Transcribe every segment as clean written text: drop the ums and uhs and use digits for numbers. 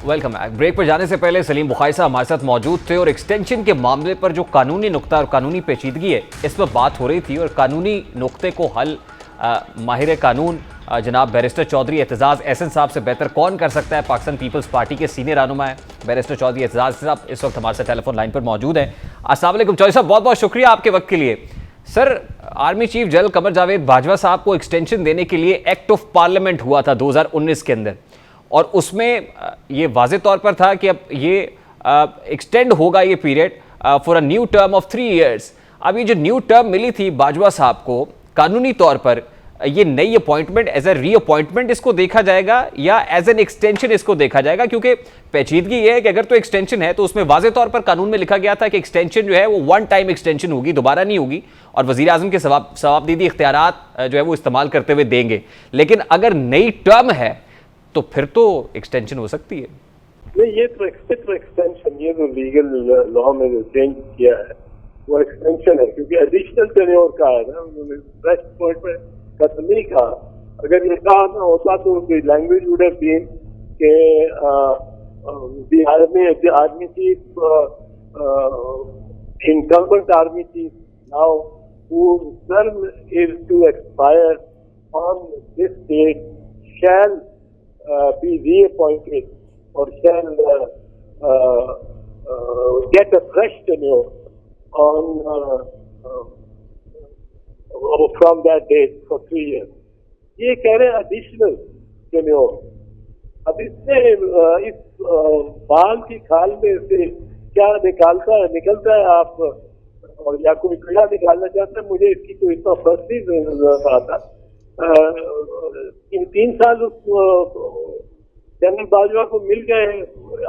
Welcome back. Break पर जाने से पहले सलीम बुखारी साहब हमारे साथ मौजूद थे और एक्सटेंशन के मामले पर जो कानूनी नुक्ता और कानूनी पेचीदगी है इस पर बात हो रही थी और कानूनी नुक्ते को हल माहिर कानून जनाब बैरिस्टर चौधरी एतजाज़ एहसन साहब से बेहतर कौन कर सकता है। पाकिस्तान पीपल्स पार्टी के सीनियर रहनुमा है बैरिस्टर चौधरी एतजाज़ साहब, इस वक्त हमारे साथ टेलीफोन लाइन पर मौजूद है। अस्सलाम वालेकुम चौधरी साहब, बहुत बहुत शुक्रिया आपके वक्त के लिए। Sir, army chief general Qamar Javed Bajwa साहब को एक्सटेंशन देने के लिए एक्ट ऑफ पार्लियामेंट हुआ था 2019 के अंदर और उसमें ये वाज़े तौर पर था कि अब ये एक्सटेंड होगा ये period for a new term of 3 years। अब ये जो न्यू टर्म मिली थी बाजवा साहब को, कानूनी तौर पर ये नई अपॉइंटमेंट एज ए रीअपॉइंटमेंट इसको देखा जाएगा या एज एन एक्सटेंशन इसको देखा जाएगा? क्योंकि पेचीदगी ये है कि अगर तो एक्सटेंशन है तो उसमें वाज़े तौर पर कानून में लिखा गया था कि एक्सटेंशन जो है वो 1 टाइम एक्सटेंशन होगी, दोबारा नहीं होगी और वज़ीर आज़म के सवाबदीदी इख्तियारात जो है वो इस्तेमाल करते हुए देंगे। लेकिन अगर नई टर्म है तो फिर तो एक्सटेंशन हो सकती है। नहीं, ये तो एक्सटेंशन, ये जो लीगल लॉ में जो चेंज किया है वो एक्सटेंशन है, क्योंकि एडिशनल टेन्योर का है ना, उन्होंने फ्रेश अपॉइंटमेंट का तो नहीं कहा। अगर ये कहा ना होता तो लैंग्वेज वुड हैव बीन कि the army chief, incumbent army chief now whose term is to expire on this date shall be reappointed or shall get a fresh tenure on from that date for 3 years. ये कह रहे हैं additional tenure. अब इसमें इस बाल की खाल में से क्या निकलता है आप और या कोई कीड़ा निकालना चाहता है, मुझे इसकी कोई इतना फर्स्ट ही नजर आता। इन 3 साल जनरल बाजवा को मिल गए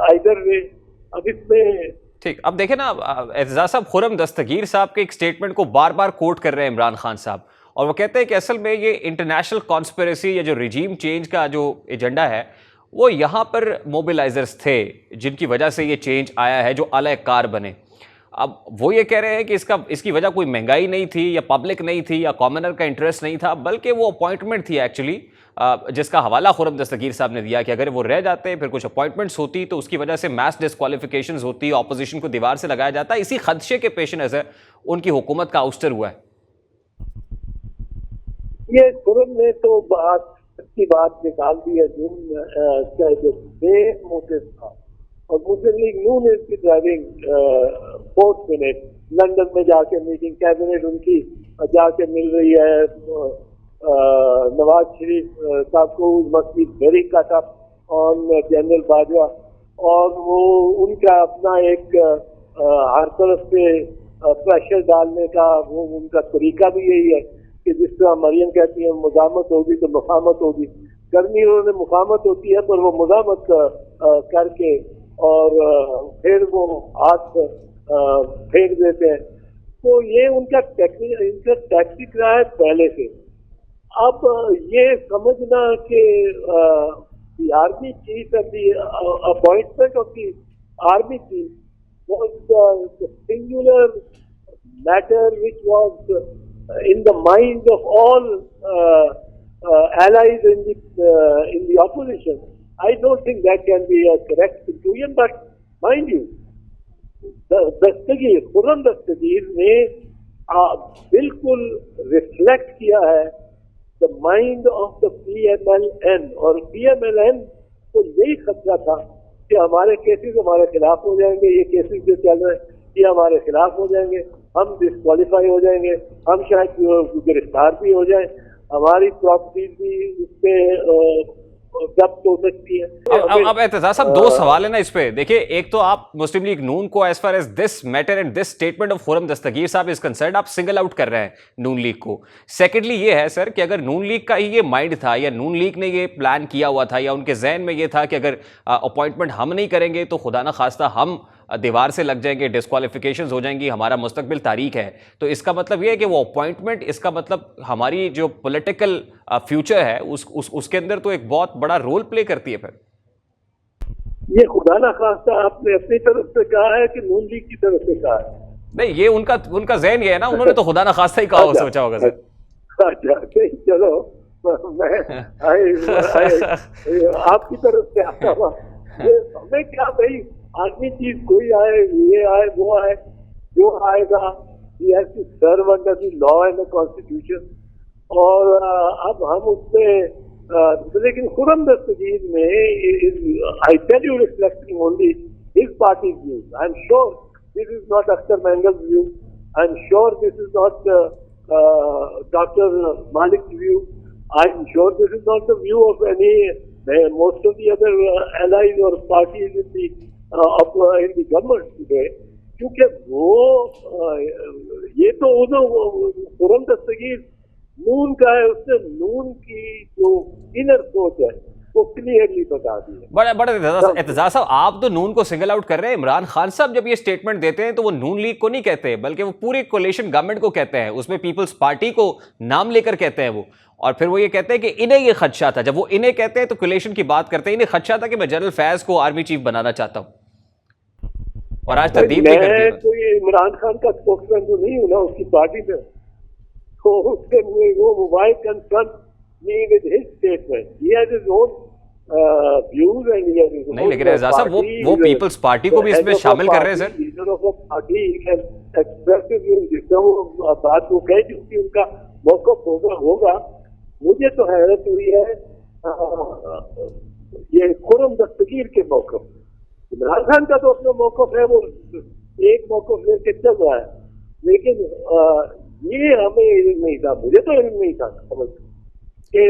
आइदर वे। अब इसमें ठीक, अब देखें ना एतजाज़ साहब, खुर्रम दस्तगीर साहब के एक स्टेटमेंट को बार बार कोट कर रहे हैं इमरान खान साहब और वो कहते हैं कि असल में ये इंटरनेशनल कॉन्स्पिरेसी या जो रिजीम चेंज का जो एजेंडा है वो यहाँ पर मोबिलाइजर्स थे जिनकी वजह से ये चेंज आया है जो आला-कार बने। अब वो ये कह रहे हैं कि इसकी वजह कोई महंगाई नहीं थी या पब्लिक नहीं थी या कॉमनर का इंटरेस्ट नहीं था, बल्कि वो अपॉइंटमेंट थी एक्चुअली, जिसका हवाला खुर्रम दस्तगीर साहब ने दिया कि अगर वो रह जाते फिर कुछ अपॉइंटमेंट्स होती तो उसकी वजह से मैस डिस्क्वालिफिकेशंस होती, ऑपोजिशन को दीवार से लगाया जाता। इसी खदशे के पेश नज़र उनकी हुकूमत का आउस्टर हुआ है। ये खुर्रम ने तो बात निकाल दी है जो मेन मोटिव था, और मुस्लिम लीग नून इसकी ड्राइविंग फोर्स मिनट लंदन में जाके मीटिंग, कैबिनेट उनकी जाके मिल रही है नवाज शरीफ साहब को, must be very cut up on general Bajwa, और वो उनका अपना एक हर तरफ से प्रेशर डालने का वो उनका तरीका भी यही है कि जिस तरह मरियम कहती है मुजामत होगी तो मुफामत होगी। गर्मी उन्होंने मुफामत होती है पर वो मुजामत करके और फिर वो हाथ फेंक देते हैं। तो ये उनका टैक्टिक रहा है पहले से। अब ये समझना कि army cheap and the appointment of the army chief was the singular matter which was in the minds of all allies in the opposition. I don't think that can be a correct conclusion, but mind you, Khurram Dastgir ने बिल्कुल reflect किया है the mind of the PMLN, और PMLN को यही खतरा था कि हमारे केसेस हमारे खिलाफ हो जाएंगे, ये केसेस जो चल रहे हैं ये हमारे खिलाफ हो जाएंगे, हम डिस्क्वालीफाई हो जाएंगे, हम शायद गिरफ्तार भी हो जाए, हमारी प्रॉपर्टीज भी उससे जब्त हो सकती है। अब एतजाज़ साहब, 2 सवाल है ना इस पे। देखिए, एक तो आप मुस्लिम लीग नून को as far as this matter and this statement of Khurram Dastgir साहब इज कंसर्न्ड आप सिंगल आउट कर रहे हैं नून लीग को। सेकेंडली ये है सर कि अगर नून लीग का ही ये माइंड था या नून लीग ने ये प्लान किया हुआ था या उनके जहन में ये था कि अगर अपॉइंटमेंट हम नहीं करेंगे तो खुदा ना खास्ता हम दीवार से लग जाएंगे, डिस्क्वालिफिकेशंस हो जाएंगी, हमारा मुस्तकबिल तारीख है, तो इसका मतलब ये है कि वो अपॉइंटमेंट, इसका मतलब हमारी जो पॉलिटिकल फ्यूचर है उसके अंदर तो एक बहुत बड़ा रोल प्ले करती है। फिर ये खुदा ना खास्ता आपने अपनी तरफ से कहा है कि नून लीग की तरफ से कहा है? नहीं, ये उनका जहन ये है ना, उन्होंने तो खुदा ना खास्ता ही कहा, सोचा होगा सर। अच्छा, चलो मैं आपकी तरफ से आता हुआ ये हमें क्या भाई, आदमी चीज कोई आए, ये आए, वो आए, जो आएगा he has to serve under the law and the constitution. और अब हम उसमें लेकिन खुरम दस्तगीर में I tell you reflecting only his party's views. I'm sure this is not Akhtar Mangal's view. I'm sure this is not Dr. Malik's view. I'm sure this is not the view of most of the other allies or parties in the government today. क्योंकि वो ये तो खुरम दस्तगीर नून का है, उसने नून की जो inner सोच है वो क्लियरली बता दी है। बड़े एतजाज साहब, आप तो नून को सिंगल आउट कर रहे हैं। इमरान खान साहब जब ये स्टेटमेंट देते हैं तो वो नून लीग को नहीं कहते, बल्कि वो पूरी कोalition गवर्नमेंट को कहते हैं। उसमें पीपल्स पार्टी को नाम लेकर कहते हैं वो, और फिर वो ये कहते हैं कि इन्हें ये खदशा था। जब वो इन्हें कहते हैं तो कोalition की बात करते हैं, इन्हें खदशा था कि मैं जनरल फैज को आर्मी चीफ बनाना चाहता हूँ, और आज तरदीद भी कर दी। तो ये इमरान खान का स्पोक्समैन तो नहीं हूं ना उसकी पार्टी में, तो उसके वो why concern me with his statement, he has his own views and he has his own. नहीं, लेकिन एजाज साहब वो पीपल्स पार्टी को भी इसमें शामिल कर रहे हैं sir. Leader of a party can express his views, जितना वो बात वो कहे क्योंकि उनका मौक़िफ़ होगा। मुझे तो हैरत हुई है ये खुरम दस्तगीर के मौक़िफ़। इमरान खान का तो अपना मौक़िफ़ है, वो एक मौक़िफ़ लेके चल रहा है, लेकिन ये हमें इल्म नहीं था, मुझे तो इल्म नहीं था समझ कि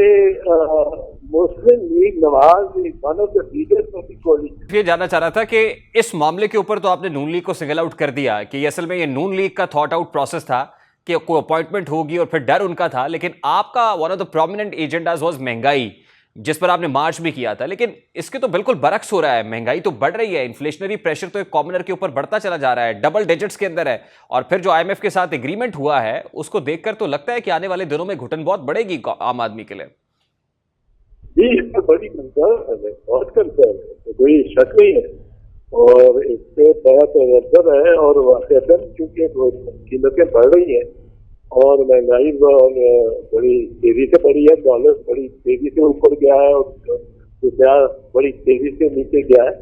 Muslim League Nawaz one of the leaders of the coalition. ये जानना चाह रहा था कि इस मामले के ऊपर तो आपने नून लीग को सिंगल आउट कर दिया कि असल में ये नून लीग का थॉट आउट प्रोसेस था कि कोई अपॉइंटमेंट होगी, और फिर डर उनका था। लेकिन आपका one of the prominent agendas was महंगाई, जिस पर आपने मार्च भी किया था। लेकिन इसके तो बिल्कुल बरक्स हो रहा है, महंगाई तो बढ़ रही है, इन्फ्लेशनरी प्रेशर तो एक कॉमनर के ऊपर बढ़ता चला जा रहा है, डबल डिजिट्स के अंदर है। और फिर जो IMF के साथ एग्रीमेंट हुआ है उसको देखकर तो लगता है कि आने वाले दिनों में घुटन बहुत बढ़ेगी आम आदमी के लिए। जी, इसमें बड़ी कंसर्न है, बहुत कंसर्न है, तो कोई शक नहीं है, और इससे बड़ा तजर्बा है। और वाक़ईतन चूंकि कीमतें बढ़ रही हैं और महंगाई बड़ी तेजी से बढ़ी है, डॉलर बड़ी तेजी से ऊपर गया है और रुपया बड़ी तेजी से नीचे गया है,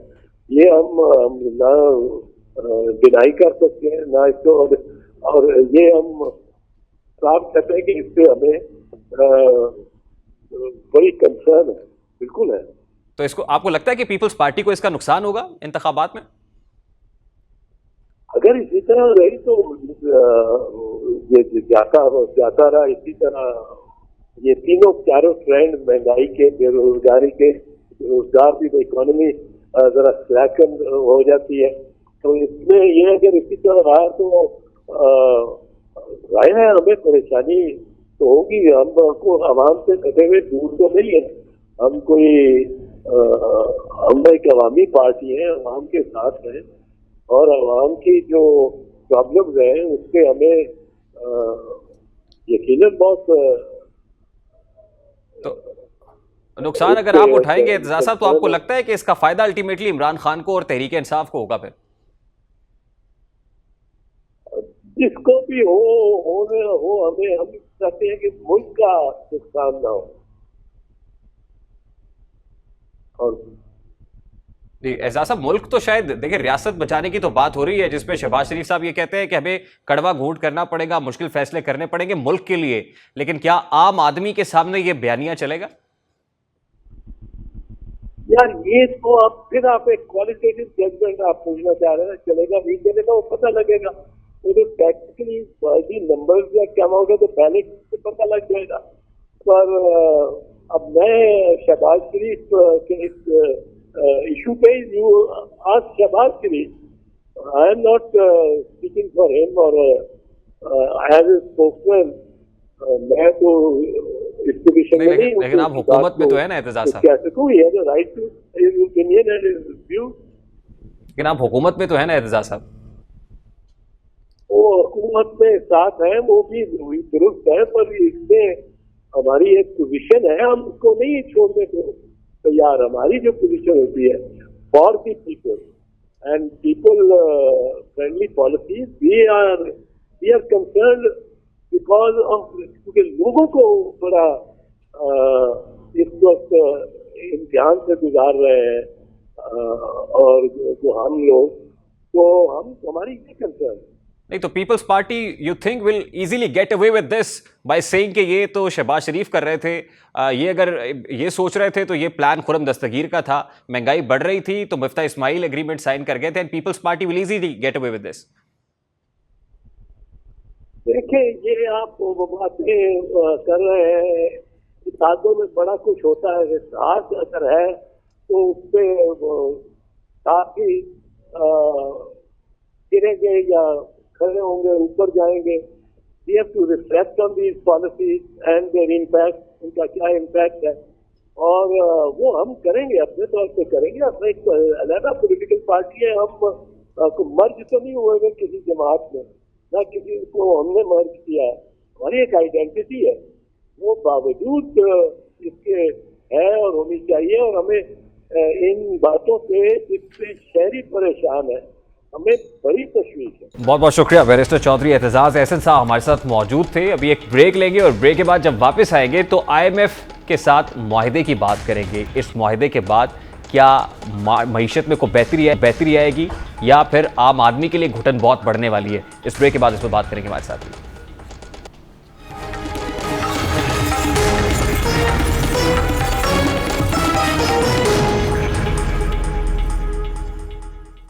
ये हम ना डिनाई कर सकते हैं ना इसको, और ये हम साफ कहते हैं कि इससे हमें बड़ी कंसर्न है, बिल्कुल है। तो इसको आपको लगता है कि पीपल्स पार्टी को इसका नुकसान होगा इंतखाबात में? अगर इसी तरह रही तो ये जाता रहा इसी तरह, ये तीनों चारों ट्रेंड, महंगाई के, बेरोजगारी के, रोजगार की इकोनॉमी जरा स्लैकन हो जाती है, तो इसमें ये अगर इसी तरह रहा तो जाहिर है हमें परेशानी तो होगी। हमको आवाम से कटे हुए दूर तो नहीं है, हम कोई हम एक अवामी पार्टी है, अवाम के साथ है, और अवाम की जो प्रॉब्लम्स हैं उससे हमें यकीनन बहुत तो नुकसान अगर आप उठाएंगे एतजाज साहब, तो आपको लगता है कि इसका फायदा अल्टीमेटली इमरान खान को और तहरीक इंसाफ को होगा? फिर जिसको भी हो हमें हम चाहते हैं कि मुल्क का नुकसान ना हो। और एजाज साहब, मुल्क तो शायद देखिए, रियासत बचाने की तो बात हो रही है जिसमें शहबाज शरीफ साहब ये कहते हैं कि हमें कड़वा घूंट करना पड़ेगा, मुश्किल फैसले करने पड़ेंगे मुल्क के लिए, लेकिन क्या आम आदमी के सामने ये बयानिया चलेगा? यार ये तो आप एक क्वालिटेटिव जजमेंट आप पूछना चाह रहे हैं, चलेगा नहीं चलेगा वो पता लगेगा, वो तो टैक्टिकली नंबर्स या क्या होगा तो बैलेट से पता लग जाएगा। पर अब मैं शहबाज शरीफ के इस इशू पे यू आज Shahbaz Sharif, I am not speaking for him और एज ए स्पोक्समैन, मैं तो इस पोजीशन में नहीं हूं, लेकिन आप हुकूमत में तो है ना एतजाज साहब, कैसे को he has the right to his opinion and his view. लेकिन आप हुकूमत में तो है ना एतजाज साहब? वो हुकूमत में साथ है, वो भी दुरुस्त है, पर इसमें हमारी एक पोजीशन है, हम उसको नहीं छोड़ने को तैयार। हमारी जो पोजीशन होती है for the people and people friendly policies, we are concerned because of, क्योंकि लोगों को बड़ा इस वक्त इम्तिहान से गुजार रहे हैं, और जो हम लोग, तो हमारी ये कंसर्न। नहीं तो Peoples Party you think will easily get away with this by saying कि ये तो शहबाज शरीफ कर रहे थे, ये अगर ये सोच रहे थे तो ये प्लान खुरम दस्तगीर का था, महंगाई बढ़ रही थी तो मिफ्ता इस्माइल एग्रीमेंट साइन कर गए थे and Peoples Party will easily get away with this. देखिए, ये आप वो बातें कर रहे हैं, इत्तेहादों में बड़ा कुछ होता है, इत्तेहाद अगर है तो उसपे काफी गिरेंगे या खड़े होंगे, ऊपर जाएंगे। We have to reflect on these policies and their impact, उनका क्या इम्पैक्ट है, और वो हम करेंगे, अपने तौर पे करेंगे। अपना एक अलग पॉलिटिकल पार्टी है, हम मर्ज तो नहीं हुए हैं किसी जमात में, ना किसी को हमने मर्ज किया है। हमारी एक आइडेंटिटी है, वो बावजूद इसके है और होनी चाहिए। और हमें इन बातों से जिससे शहरी परेशान है, हमें बड़ी तशवीश है। बहुत बहुत शुक्रिया बैरिस्टर चौधरी एतजाज एहसन साहब हमारे साथ मौजूद थे। अभी एक ब्रेक लेंगे और ब्रेक के बाद जब वापस आएंगे तो IMF के साथ मुआहदे की बात करेंगे। इस मुआहदे के बाद क्या मईशत में कोई बेहतरी आएगी या फिर आम आदमी के लिए घुटन बहुत बढ़ने वाली है? इस ब्रेक के बाद इस पर बात करेंगे हमारे साथ।